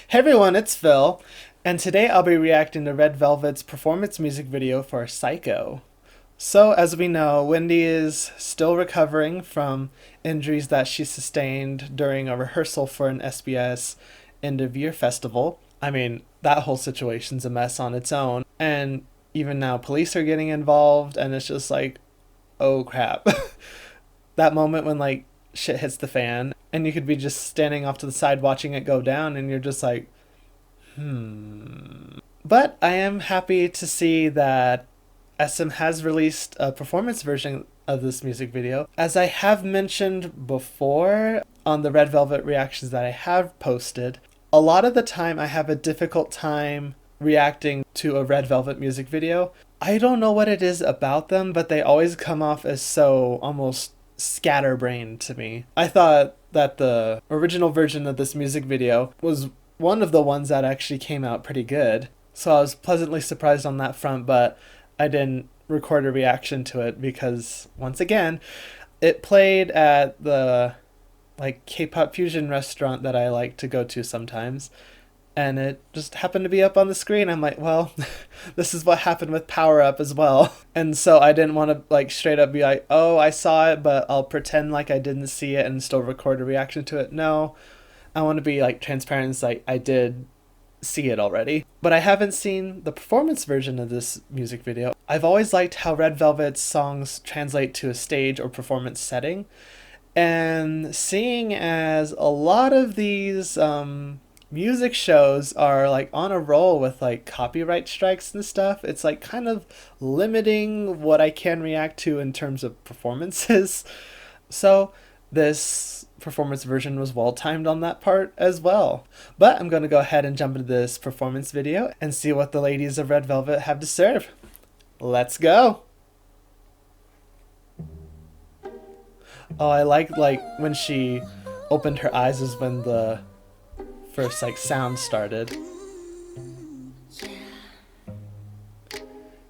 Hey everyone, it's Phil, and today I'll be reacting to Red Velvet's performance music video for Psycho. So, as we know, Wendy is still recovering from injuries that she sustained during a rehearsal for an SBS end of year festival. I mean, that whole situation's a mess on its own, and even now police are getting involved, and it's just like, oh crap. That moment when shit hits the fan and you could be just standing off to the side watching it go down and you're just like, But I am happy to see that SM has released a performance version of this music video. As I have mentioned before on the Red Velvet reactions that I have posted, a lot of the time I have a difficult time reacting to a Red Velvet music video. I don't know what it is about them, but they always come off as so almost scatterbrained to me. I thought that the original version of this music video was one of the ones that actually came out pretty good. So I was pleasantly surprised on that front, but I didn't record a reaction to it because, once again, it played at the K-pop fusion restaurant that I like to go to sometimes. And it just happened to be up on the screen. I'm like, well, this is what happened with Power Up as well. And so I didn't want to straight up be like, oh, I saw it, but I'll pretend like I didn't see it and still record a reaction to it. No, I want to be transparent and I did see it already. But I haven't seen the performance version of this music video. I've always liked how Red Velvet's songs translate to a stage or performance setting. And seeing as a lot of these music shows are on a roll with copyright strikes and stuff, it's kind of limiting what I can react to in terms of performances. So this performance version was well timed on that part as well. But I'm going to go ahead and jump into this performance video and see what the ladies of Red Velvet have to serve. Let's go. Oh, I like when she opened her eyes is when the first sound started.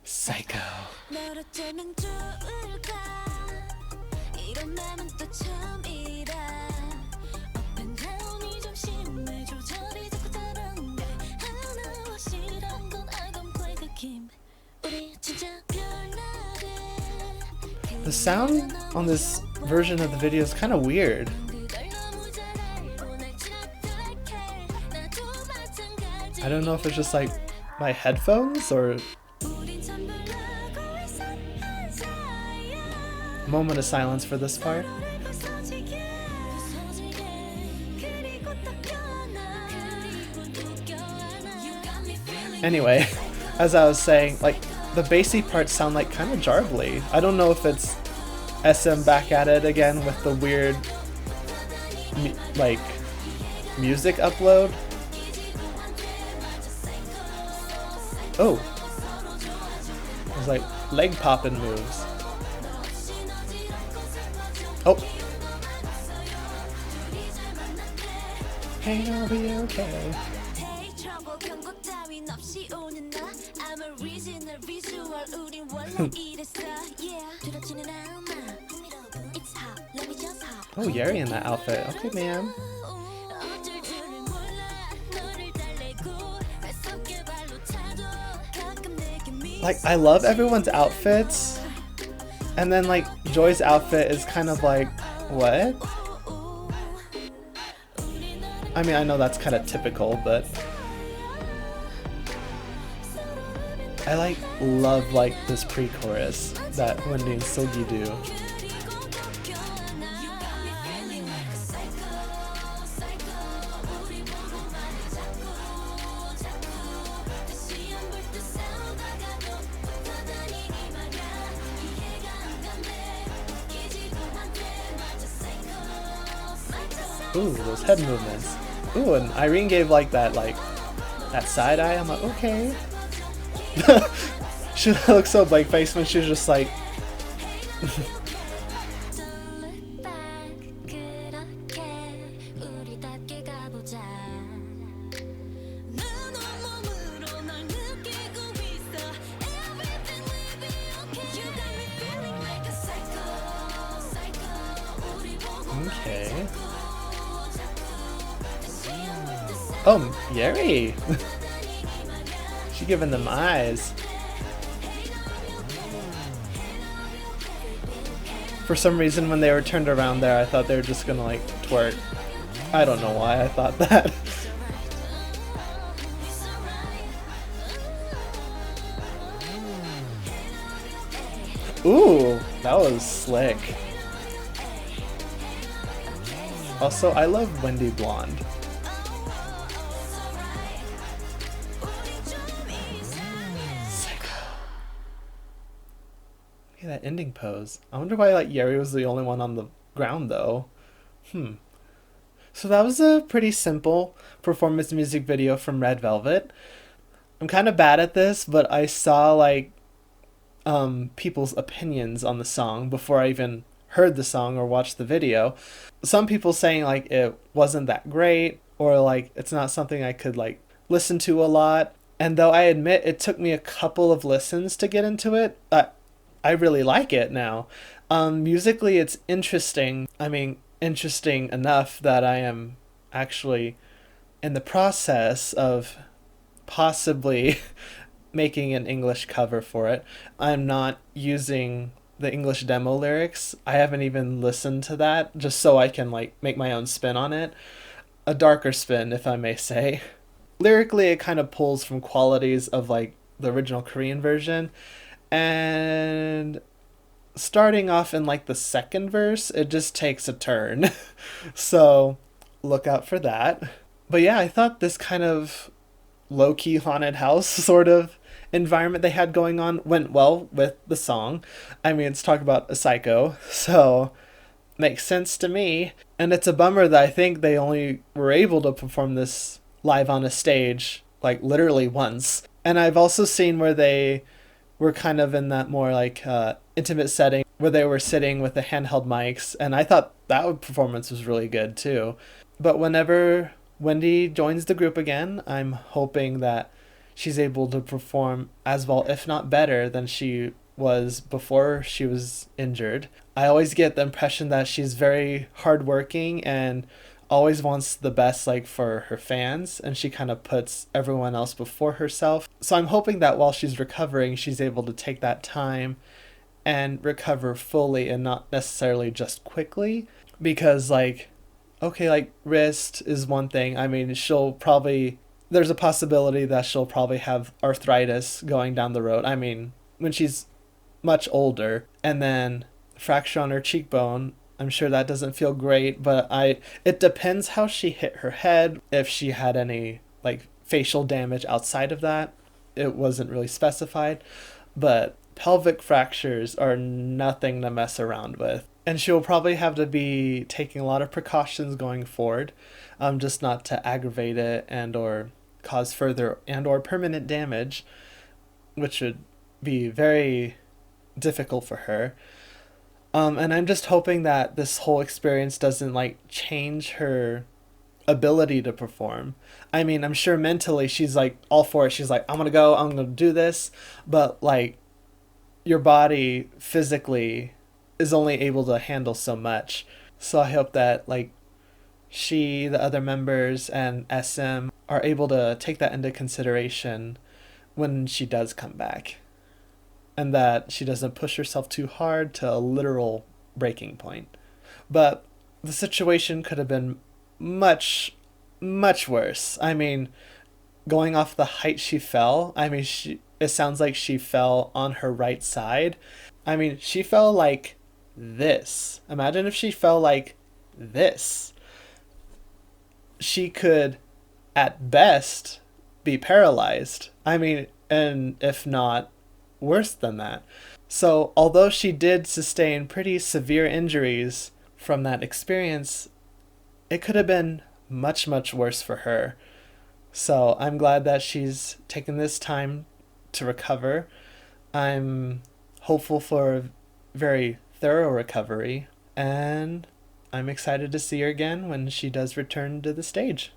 Psycho. The sound on this version of the video is kind of weird. I don't know if it's just my headphones or... Moment of silence for this part. Anyway, as I was saying, the bassy parts sound kind of jarbly. I don't know if it's SM back at it again with the weird music upload. Oh, there's leg popping moves. Oh, hey, I'll be okay. Oh, Yeri in that outfit. Okay, ma'am. I love everyone's outfits, and then Joy's outfit is kind of what? I mean, I know that's kind of typical, but I love this pre-chorus that Wendy and Silgi do. Ooh, those head movements. Ooh, and Irene gave that side eye. I'm like, okay. She looked so blank-faced when she was just okay. Oh, Yeri! She giving them eyes. For some reason, when they were turned around there, I thought they were just gonna like twerk. I don't know why I thought that. Ooh, that was slick. Also, I love Wendy Blonde. Look at that ending pose. I wonder why like Yeri was the only one on the ground though. So that was a pretty simple performance music video from Red Velvet. I'm kind of bad at this, but I saw like people's opinions on the song before I even heard the song or watched the video. Some people saying like it wasn't that great, or like it's not something I could like listen to a lot. And though I admit it took me a couple of listens to get into it, I really like it now. Musically it's interesting. I mean, interesting enough that I am actually in the process of possibly making an English cover for it. I'm not using the English demo lyrics. I haven't even listened to that, just so I can like make my own spin on it. A darker spin, if I may say. Lyrically, it kind of pulls from qualities of like the original Korean version, and starting off in like the second verse, it just takes a turn. So look out for that. But yeah, I thought this kind of low-key haunted house sort of environment they had going on went well with the song. I mean, it's talking about a psycho, so makes sense to me. And it's a bummer that I think they only were able to perform this live on a stage like literally once. And I've also seen where they were kind of in that more like intimate setting where they were sitting with the handheld mics, and I thought that performance was really good too. But whenever Wendy joins the group again, I'm hoping that she's able to perform as well, if not better, than she was before she was injured. I always get the impression that she's very hardworking and always wants the best like for her fans, and she kind of puts everyone else before herself. So I'm hoping that while she's recovering, she's able to take that time and recover fully and not necessarily just quickly, because like, okay, like wrist is one thing. I mean, there's a possibility that she'll probably have arthritis going down the road. I mean, when she's much older. And then fracture on her cheekbone, I'm sure that doesn't feel great, but it depends how she hit her head, if she had any like facial damage outside of that. It wasn't really specified, but pelvic fractures are nothing to mess around with. And she'll probably have to be taking a lot of precautions going forward, just not to aggravate it and or cause further and or permanent damage, which would be very difficult for her. And I'm just hoping that this whole experience doesn't like change her ability to perform. I mean, I'm sure mentally she's like all for it. She's like, I'm gonna do this. But like, your body physically is only able to handle so much. So I hope that like she, the other members, and SM are able to take that into consideration when she does come back, and that she doesn't push herself too hard to a literal breaking point. But the situation could have been much, much worse. I mean, going off the height she fell, I mean, it sounds like she fell on her right side. I mean, she fell like this. Imagine if she fell like this. She could, at best, be paralyzed. I mean, and if not, worse than that. So, although she did sustain pretty severe injuries from that experience, it could have been much, much worse for her. So, I'm glad that she's taken this time to recover. I'm hopeful for a very thorough recovery, and I'm excited to see her again when she does return to the stage.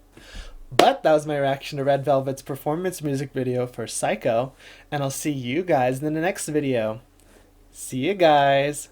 But that was my reaction to Red Velvet's performance music video for Psycho, and I'll see you guys in the next video. See you guys!